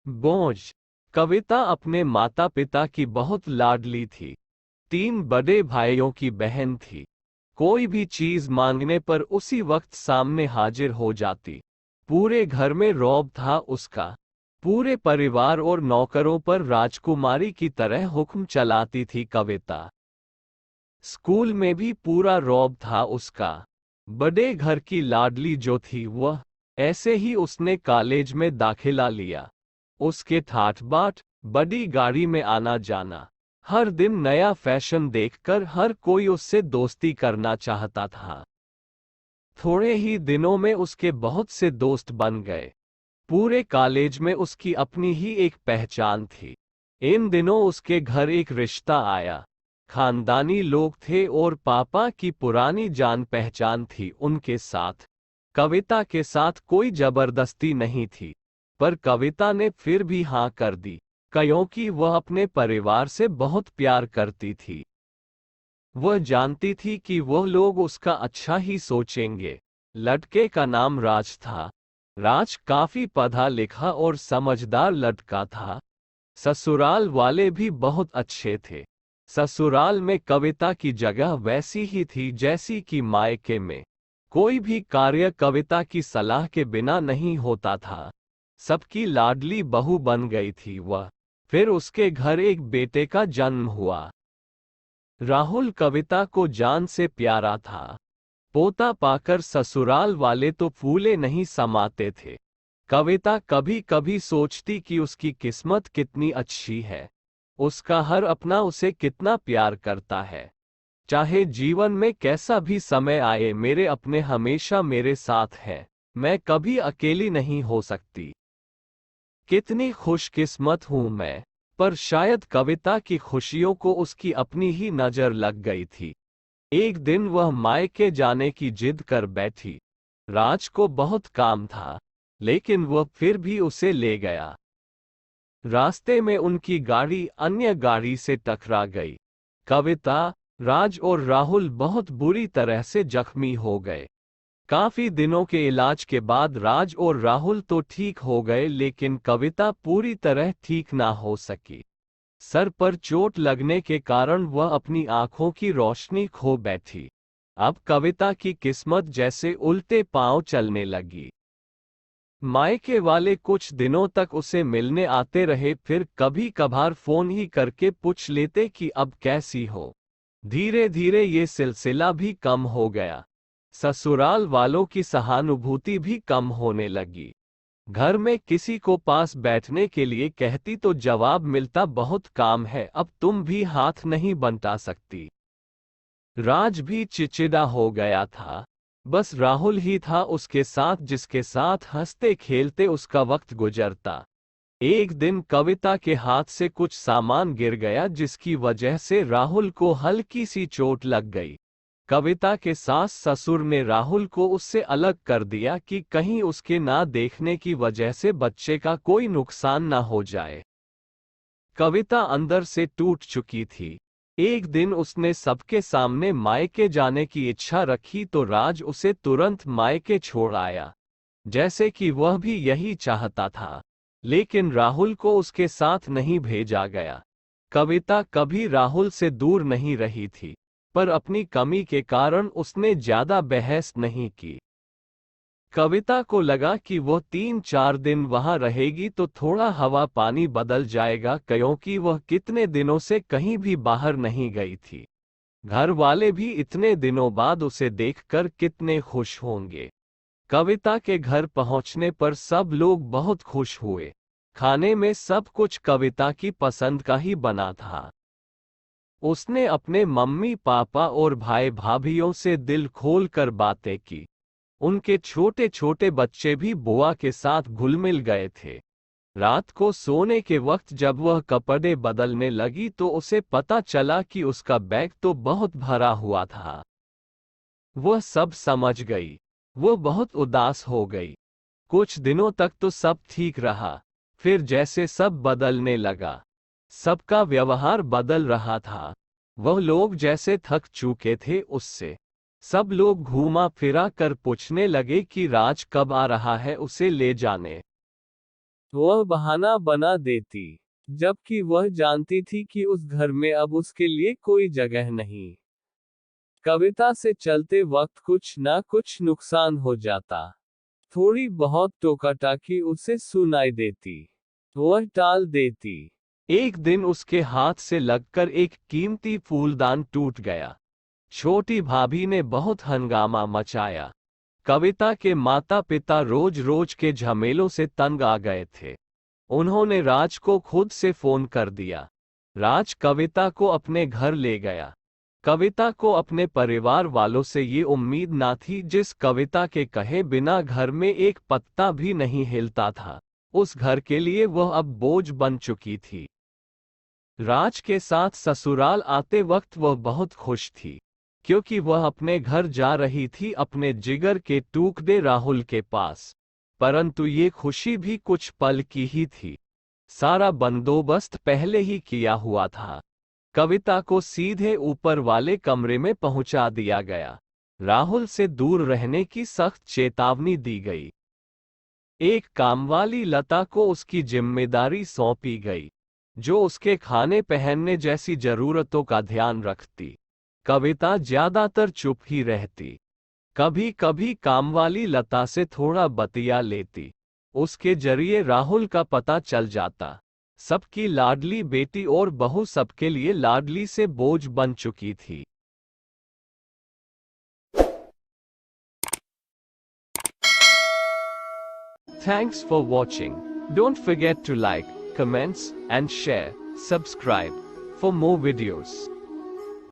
बोझ। कविता अपने माता पिता की बहुत लाडली थी। 3 बड़े भाइयों की बहन थी। कोई भी चीज मांगने पर उसी वक्त सामने हाजिर हो जाती। पूरे घर में रौब था उसका। पूरे परिवार और नौकरों पर राजकुमारी की तरह हुक्म चलाती थी कविता। स्कूल में भी पूरा रौब था उसका। बड़े घर की लाडली जो थी वह, ऐसे ही उसने कॉलेज में दाखिला लिया। उसके ठाठ बाट, बड़ी गाड़ी में आना जाना, हर दिन नया फैशन देखकर हर कोई उससे दोस्ती करना चाहता था। थोड़े ही दिनों में उसके बहुत से दोस्त बन गए। पूरे कॉलेज में उसकी अपनी ही एक पहचान थी। इन दिनों उसके घर एक रिश्ता आया। खानदानी लोग थे और पापा की पुरानी जान पहचान थी उनके साथ। कविता के साथ कोई जबरदस्ती नहीं थी, पर कविता ने फिर भी हाँ कर दी, क्योंकि वह अपने परिवार से बहुत प्यार करती थी। वह जानती थी कि वह लोग उसका अच्छा ही सोचेंगे। लड़के का नाम राज था। राज काफी पढ़ा लिखा और समझदार लड़का था। ससुराल वाले भी बहुत अच्छे थे। ससुराल में कविता की जगह वैसी ही थी जैसी कि मायके में। कोई भी कार्य कविता की सलाह के बिना नहीं होता था। सबकी लाडली बहू बन गई थी वह। फिर उसके घर एक बेटे का जन्म हुआ। राहुल कविता को जान से प्यारा था। पोता पाकर ससुराल वाले तो फूले नहीं समाते थे। कविता कभी कभी सोचती कि उसकी किस्मत कितनी अच्छी है। उसका हर अपना उसे कितना प्यार करता है। चाहे जीवन में कैसा भी समय आए, मेरे अपने हमेशा मेरे साथ हैं। मैं कभी अकेली नहीं हो सकती। कितनी खुशकिस्मत हूं मैं। पर शायद कविता की खुशियों को उसकी अपनी ही नजर लग गई थी। एक दिन वह मायके जाने की जिद कर बैठी। राज को बहुत काम था, लेकिन वह फिर भी उसे ले गया। रास्ते में उनकी गाड़ी अन्य गाड़ी से टकरा गई। कविता, राज और राहुल बहुत बुरी तरह से जख्मी हो गए। काफी दिनों के इलाज के बाद राज और राहुल तो ठीक हो गए, लेकिन कविता पूरी तरह ठीक ना हो सकी। सर पर चोट लगने के कारण वह अपनी आंखों की रोशनी खो बैठी। अब कविता की किस्मत जैसे उल्टे पांव चलने लगी। मायके वाले कुछ दिनों तक उसे मिलने आते रहे, फिर कभी कभार फोन ही करके पूछ लेते कि अब कैसी हो। धीरे धीरे ये सिलसिला भी कम हो गया। ससुराल वालों की सहानुभूति भी कम होने लगी। घर में किसी को पास बैठने के लिए कहती तो जवाब मिलता, बहुत काम है, अब तुम भी हाथ नहीं बंटा सकती। राज भी चिचिड़ा हो गया था। बस राहुल ही था उसके साथ, जिसके साथ हंसते खेलते उसका वक्त गुजरता। एक दिन कविता के हाथ से कुछ सामान गिर गया, जिसकी वजह से राहुल को हल्की सी चोट लग गई। कविता के सास ससुर ने राहुल को उससे अलग कर दिया कि कहीं उसके ना देखने की वजह से बच्चे का कोई नुकसान ना हो जाए। कविता अंदर से टूट चुकी थी। एक दिन उसने सबके सामने मायके जाने की इच्छा रखी तो राज उसे तुरंत मायके छोड़ आया, जैसे कि वह भी यही चाहता था। लेकिन राहुल को उसके साथ नहीं भेजा गया। कविता कभी राहुल से दूर नहीं रही थी, पर अपनी कमी के कारण उसने ज्यादा बहस नहीं की। कविता को लगा कि वो 3-4 दिन वहां रहेगी तो थोड़ा हवा पानी बदल जाएगा, क्योंकि वह कितने दिनों से कहीं भी बाहर नहीं गई थी। घर वाले भी इतने दिनों बाद उसे देखकर कितने खुश होंगे। कविता के घर पहुंचने पर सब लोग बहुत खुश हुए। खाने में सब कुछ कविता की पसंद का ही बना था। उसने अपने मम्मी पापा और भाई भाभीयों से दिल खोल कर बातें की। उनके छोटे छोटे बच्चे भी बुआ के साथ घुल मिल गए थे। रात को सोने के वक्त जब वह कपड़े बदलने लगी तो उसे पता चला कि उसका बैग तो बहुत भरा हुआ था। वह सब समझ गई। वह बहुत उदास हो गई। कुछ दिनों तक तो सब ठीक रहा, फिर जैसे सब बदलने लगा। सबका व्यवहार बदल रहा था। वह लोग जैसे थक चुके थे उससे। सब लोग घूमा फिरा कर पूछने लगे कि राज कब आ रहा है उसे ले जाने। वह बहाना बना देती, जबकि वह जानती थी कि उस घर में अब उसके लिए कोई जगह नहीं। कविता से चलते वक्त कुछ ना कुछ नुकसान हो जाता। थोड़ी बहुत टोकाटाकी उसे सुनाई देती। वह टाल देती। एक दिन उसके हाथ से लगकर एक कीमती फूलदान टूट गया। छोटी भाभी ने बहुत हंगामा मचाया। कविता के माता पिता रोज रोज के झमेलों से तंग आ गए थे। उन्होंने राज को खुद से फोन कर दिया। राज कविता को अपने घर ले गया। कविता को अपने परिवार वालों से ये उम्मीद ना थी, जिस कविता के कहे बिना घर में एक पत्ता भी नहीं हिलता था। उस घर के लिए वह अब बोझ बन चुकी थी। राज के साथ ससुराल आते वक्त वह बहुत खुश थी, क्योंकि वह अपने घर जा रही थी, अपने जिगर के टुकड़े राहुल के पास। परंतु ये खुशी भी कुछ पल की ही थी। सारा बंदोबस्त पहले ही किया हुआ था। कविता को सीधे ऊपर वाले कमरे में पहुंचा दिया गया। राहुल से दूर रहने की सख्त चेतावनी दी गई। एक कामवाली लता को उसकी जिम्मेदारी सौंपी गई, जो उसके खाने पहनने जैसी जरूरतों का ध्यान रखती। कविता ज्यादातर चुप ही रहती। कभी कभी कामवाली लता से थोड़ा बतिया लेती। उसके जरिए राहुल का पता चल जाता। सबकी लाडली बेटी और बहू सबके लिए लाडली से बोझ बन चुकी थी। Thanks for watching. Don't forget to like, comments, and share. Subscribe for more videos.